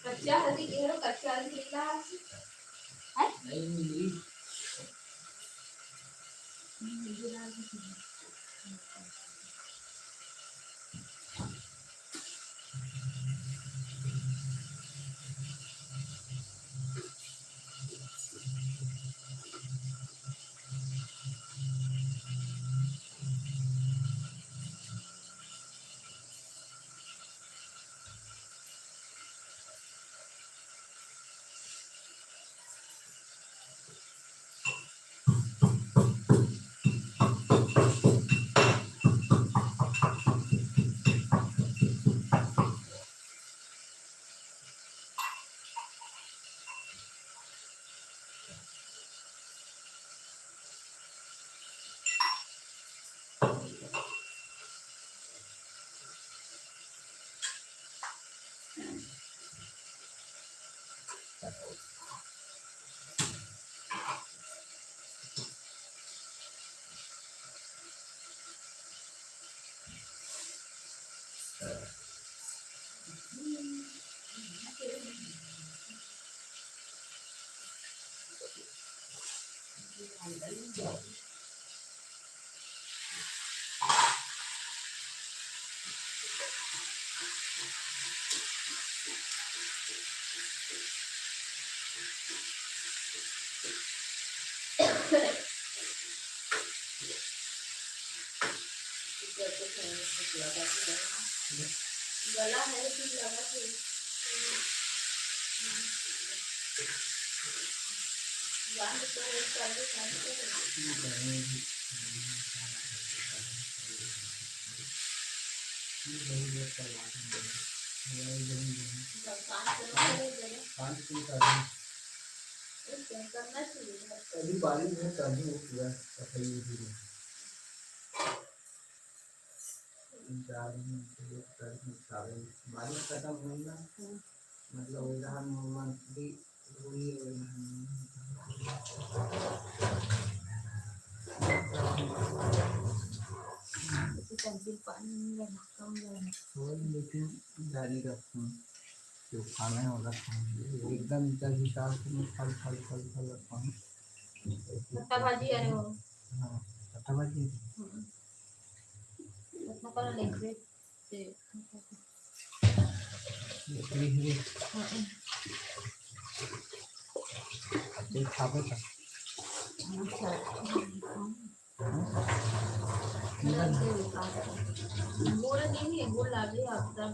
कच्चा हल्दी कच्चा हल्दी निकला है नहीं मिली गला है फिर लगा अभी बारिश में चालू हो गया बारिश खत्म होगा मतलब मंथली वही लेकिन जारी रखूँ जो खाना होगा एकदम हिसाब से मैं फल फल फल फल रखा हूँ भाजी अरे हो हाँ भाजी खाबे का गुड़ नहीं है गुड़ लागे आपका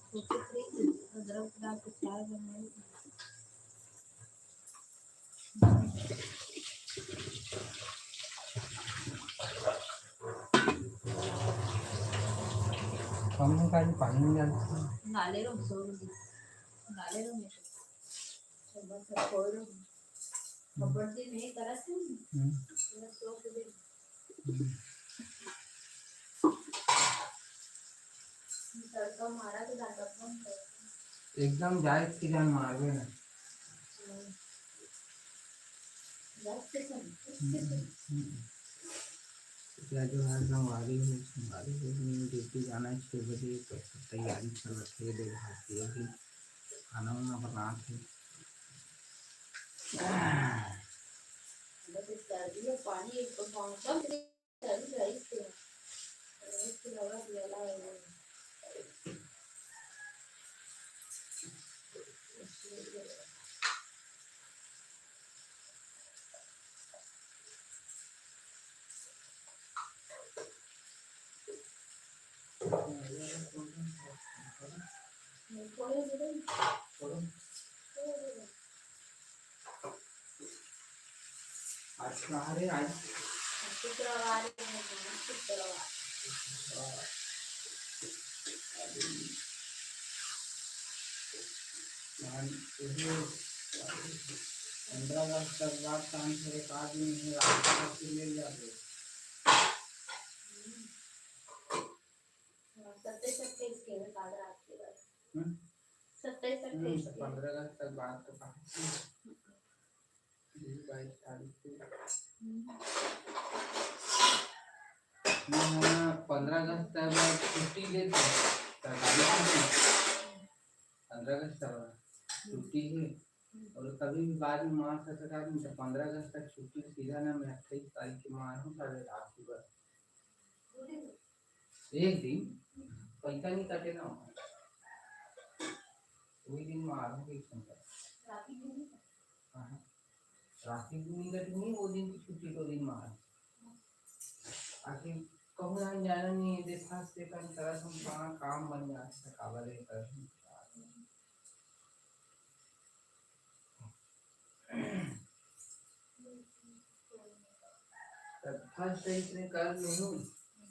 छोटे अदरक डाल के चाय बनाए हमने कहा पानी में डाल नाले रो में बस छोड़ दो खबर से नहीं करा थे पूरा सो के दे तड़का मारा तो दादा कौन एकदम जायज की जान मारवे ना क्या जो है हमारी ड्यूटी जाना है 6 बजे तो तैयारी चल रही है लोग भागती है अभी खाना वाना बना थे पानी आज शुक्रवार 15 अगस्त तक बाद शाम से एक आदमी है रात को ले जाते 27-28 के बाद रात के बाद 27-28 15 अगस्त तक बाद तो 22 तारीख को 15 अगस्त तक छुट्टी देते सरकारी छुट्टी 15 अगस्त तक छुट्टी है और कभी भी बाद में मार सकता है तो 15 अगस्त तक छुट्टी सीधा ना मैं 28 तारीख की मार हूँ साढ़े रात की बस एक दिन पैसा नहीं कटे ना वही दिन मार हूँ एक संख्या ट्रैफिक नहीं कटेंगे वो दिन की छुट्टी को दिन मार आखिर कहूँ ना जाना नहीं है देखा से कर तरह से काम बन जाता काबा लेकर फर्स्ट इसने कर लूँ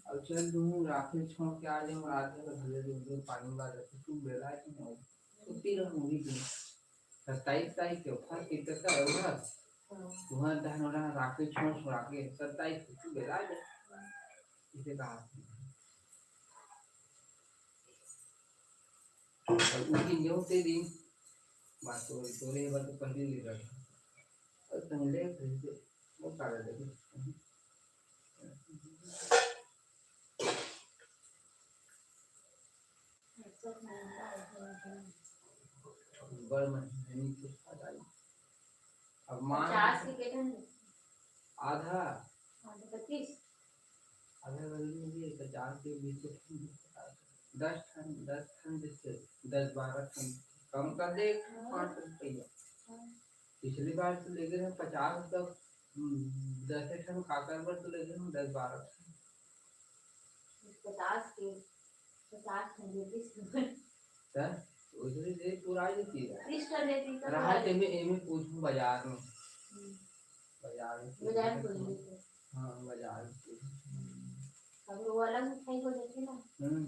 अब चल दूँ राखी छोड़ के आ जाऊँ रात में भले दूँ पानी बाद तू बेला कि नहीं छुट्टी रहूँगी दिन 27 तारीख को फर्स्ट टिकट का होगा वहाँ धनोरा राखी छोड़ छोड़ा के 27 को तू बेला जा इसे कहा उस दिन जो ते दिन बात तो तोरे बात तो पहले ले रहा और पहले फिर वो कर दे गवर्नमेंट नहीं कुछ पता नहीं अब मान 50 टिकट है आधा 25 आधा बल्कि मुझे 50 के बीच 10 टन जैसे 10-12 टन कम कर दे 5 रुपया पिछली बार तो ले गए 50 तक 10 टन काकर पर तो ले गए 10-12 50 के 50 टन 20 टन सर उसने दे पूरा ही थी 30 टन देती तो रहा थे में एमे पूछूं बाजार में बाजार को हां बाजार अब वो अलग मिठाई को देते ना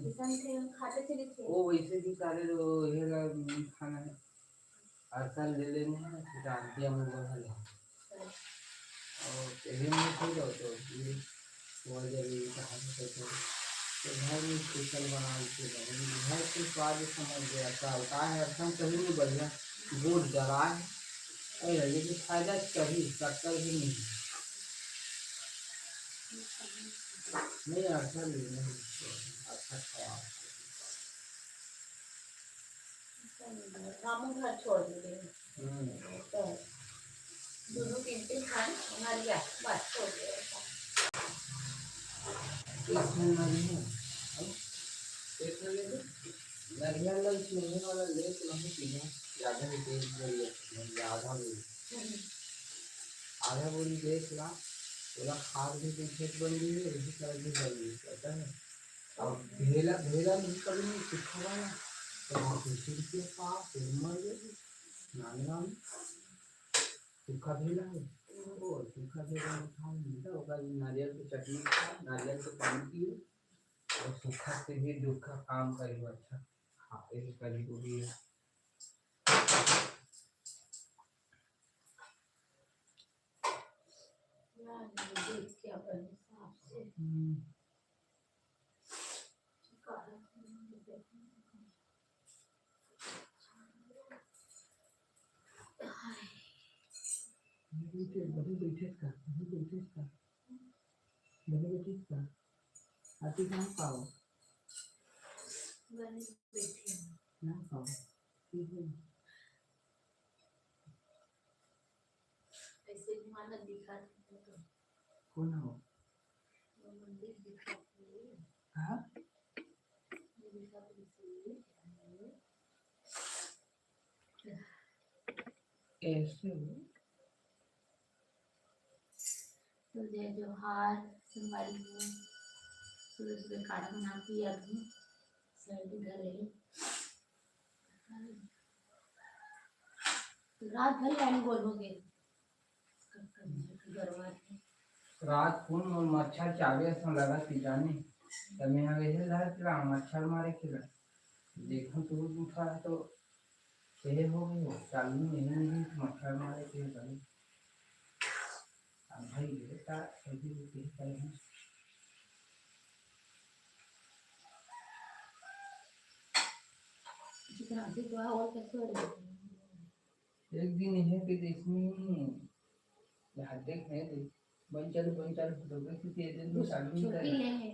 किसान थे खाते थे वो वैसे भी सारे जो ये खाना है हर साल ले लेने हैं शांति हम लोग भले और यही में हो जाओ तो ये वो जरूरी कहा तो घर में स्पेशल बना के घर के स्वाद समझ गया था होता है अर्थम कभी नहीं बढ़िया गुड़ जला है अरे लेकिन फायदा कभी शक्कर भी नहीं अच्छा लेना अच्छा खाया हम घर छोड़ दिए तो दोनों 3 खान हमारी बात छोड़ दिया नरियल लेने वाला ले तो नहीं पीना ज़्यादा ही तेज बोली आधा बोली देख ला पूरा खाद भी खेत बन गई है इसी तरह भी बन गई पता है अब भेला भेला नहीं कभी नहीं सीखा वाला तो किसी के पास मर गए नाना सूखा भेला है वो सूखा भेला खा मिलता होगा नारियल की चटनी खा नारियल के पानी पिए और सूखा से भी दुख का काम करिए अच्छा हाँ यही करी को भी क्या बने साफ से बैठे आती कहाँ पाओ ना पाओ ऐसे माना दिखा तो कौन हो मंदिर दिखा कहाँ ऐसे हो तो जय जोहार सोमवारी को सुबह सुबह खाना बना पिया भी सर्दी घर है तो रात भर लाइन बोलोगे रात कौन मच्छर चावे ऐसा लगा कि जाने तब मैं वैसे लगा कि मच्छर मारे खिला देखो तो उठा तो ये हो गई चालू नहीं मक्खर मारे के भाई अब भाई बेटा ऐसी होती है जितना अधिक हुआ और कैसे हो रही एक दिन है कि इसमें यहाँ देख है देख बंचल फोटोग्राफी के दिन में चालू नहीं छुट्टी करे ले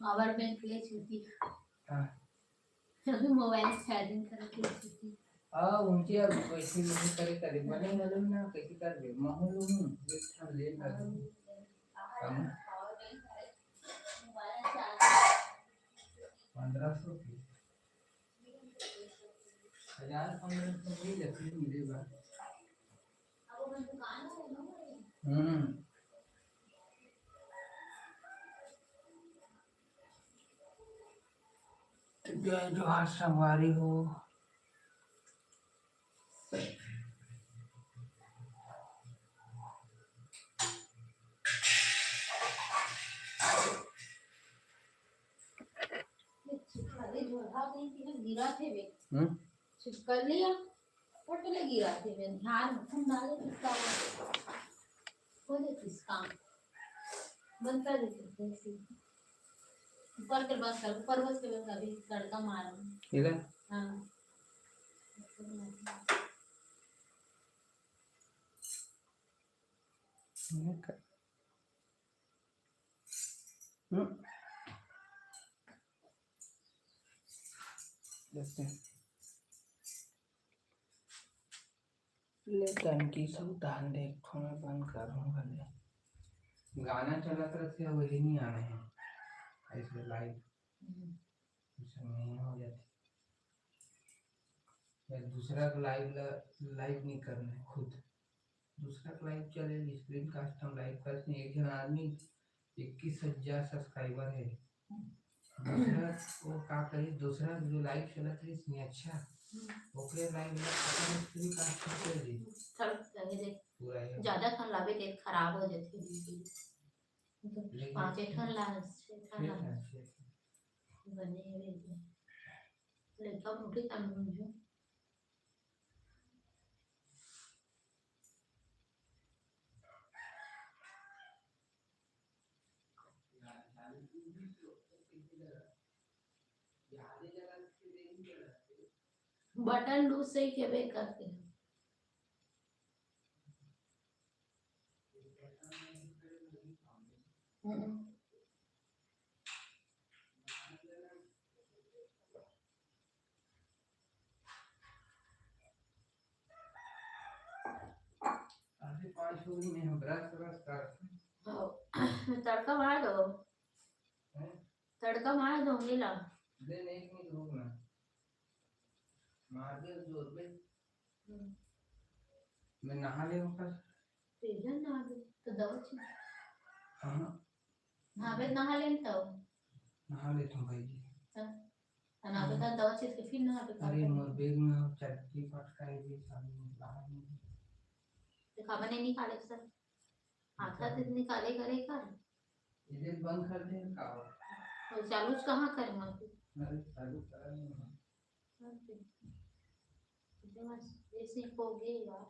पावर बैंक ले छुट्टी हाँ अभी मोबाइल चार्जिंग करके छुट्टी हाँ उनके अब वैसे नहीं करे करे बने मालूम ना कैसे कर दे माहौल हूँ एक था ले कर कम 1500 की 1000-1500 मिल जाती मिलेगा जय जोहार संगवारी हो गिरा थे वे कर लिया और पहले गिरा थे वे ध्यान खून डाले किसका हो जाए किस काम बंद कर देते थे ऊपर के बंद कर ऊपर बस के बंद अभी तड़का मारा इधर हाँ ले टंकी सब डाल दे मैं बंद करूँगा ले गाना चला कर से वही नहीं आ रहे हैं ऐसे लाइव नहीं हो जाती या दूसरा लाइव नहीं करना है खुद दूसरा लाइव चले स्क्रीन कास्ट हम लाइव करते हैं एक जन आदमी 21,000 सब्सक्राइबर है दूसरा वो का करे दूसरा जो लाइव चला था इसमें अच्छा ओके लाइव स्क्रीन कास्ट कर दे पूरा ज्यादा खन लावे ते खराब हो जाती है 5 ठन ला 6 ठन ला बने हुए लड़का मोटी काम जो बटन लूज से के वे करते हैं अभी 5 हो गई में हम ब्रश कर तड़का मार दो नहीं ला दे नहीं नहीं रुकना मार दे जोर पे मैं नहा ले ऊपर तेजन नहा दे तो दवा छी हां नहा ले तो नहा ले तुम भाई जी ना बता दवा छी फिर नहा दे अरे मोर बैग में चटनी पटकाई दी सामने बाहर में तो खावा नहीं निकाले सर आता तो निकाले करे कर इधर बंद कर दे का तो चालू कहाँ करें अरे चालू कर नहीं ऐसे हो गए यार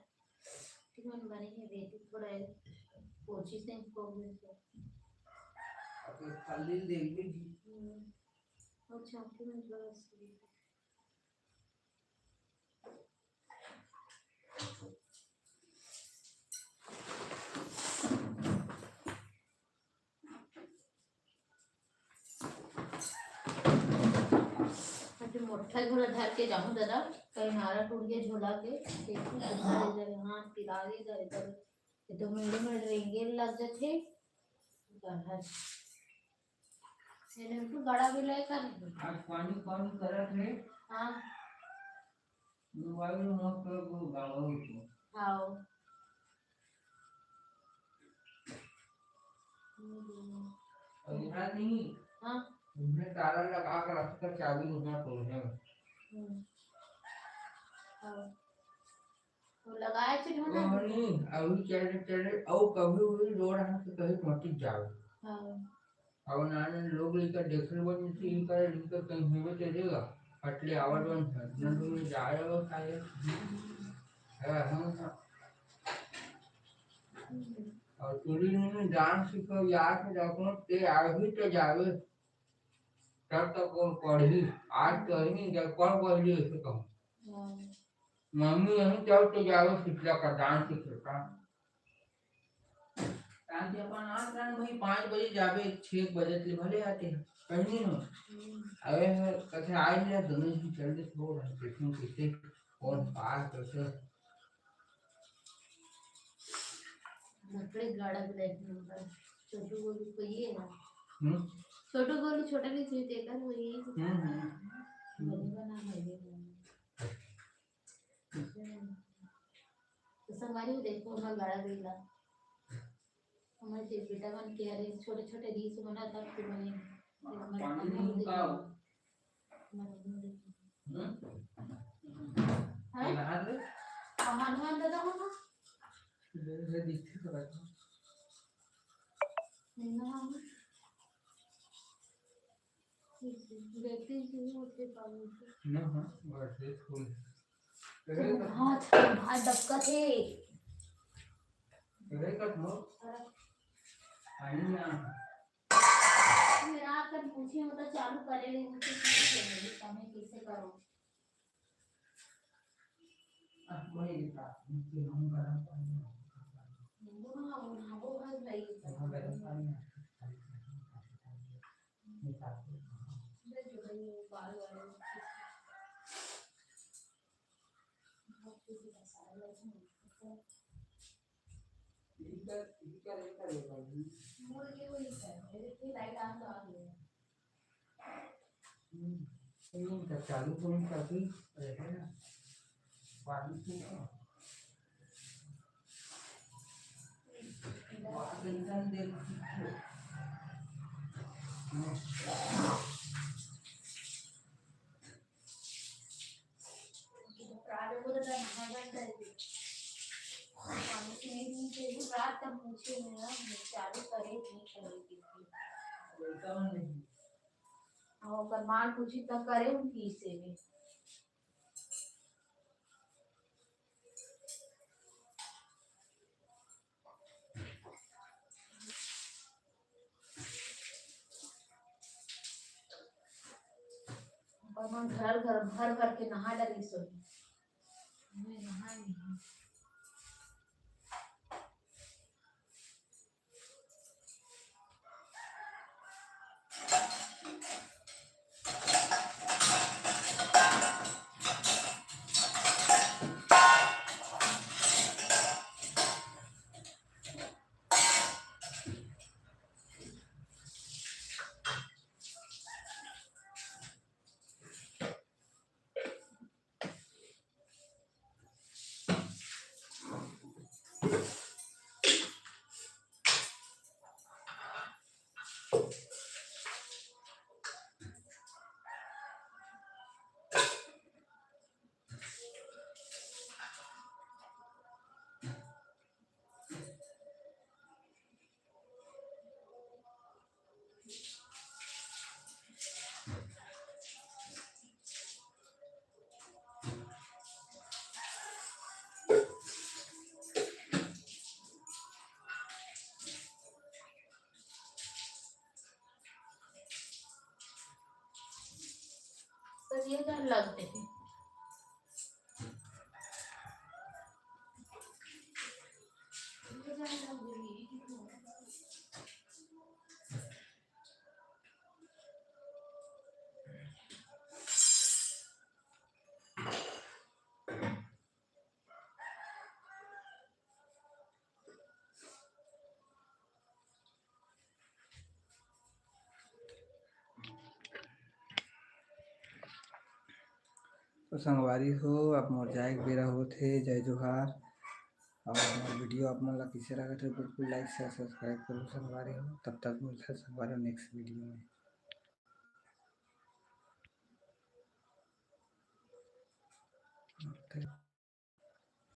कि मन बने हैं बेटी थोड़ा कोशिश से हो गए तो अब खाली देख भी अच्छा कि मैं थोड़ा मोटा झोला धर के जाऊं दादा कहीं नारा टूट गया झोला के देखो इधर हां तिरा इधर इधर ये तो मेरे में रेंगे लग जाते बाहर मैंने तो गड़ा भी ले कर आज पानी कम करत है हां मोबाइल में मत कर वो गाओ तो आओ और नहीं हां उन्हें ताला लगा कर रख कर चाबी उठा तो है तो लगाए थे ना नहीं अभी चले और कभी भी रोड है तो कहीं मत जाओ हां अब नाने लोग लेकर देख रहे बन से इनका कहीं हुए चलेगा हटले आवाज बंद कर न तुम्ही जायला काय और तुरी ने जान सीखो याद में जाको ते आगे तो जावे तब तक कौन पढ़ी आज तो नहीं जब कौन पढ़ी ऐसे कहूँ मम्मी यहीं चल तो जावे शिक्षा का डांस सीखेगा शांति अपन आठ रात भाई 5 बजे जावे 6 बजे ले भले आते हैं कहीं नहीं अरे कथे आज ले दोनों ही चल दे छोड़ देखूं किसे कौन पार कैसे नकली गाड़ा भी देखने पर छोटू गोलू को ये ना छोटू गोलू छोटा भी चीज देखा वो ये बनेगा ना है तो संगारी देखो ना गाड़ा गईला हमारे जे बेटा बन के अरे छोटे छोटे रीस बना था तो मैंने हनुमान दादा हो ले दिखते तो रहता व्यक्ति से होते पानी ना हाँ बस फूल हाथ हाथ डबका थे कट लो आनी ना मेरा आकर पूछे मतलब चालू करे मुझे पूछे समय कैसे करो वही दिखा मुझे हम गरम पानी वो भाई भाई गरम पानी बाल चालू कौन करती है ना पानी से इंसान देख रात तक पूछे मेरा चालू करे नहीं करेगी और परमार पूछी तब करे उनकी से भी और मैं घर घर भर भर के नहा डाली सोई मैं नहा नहीं तो ये क्या लगते हैं तो संगवारी हो आप मोर जाए बेरा होथे जय जोहार और हमारा वीडियो आप मन ला किसे लगा तो बिल्कुल लाइक शेयर सब्सक्राइब करो संगवारी हो तब तक मिलता है संगवारी नेक्स्ट वीडियो में।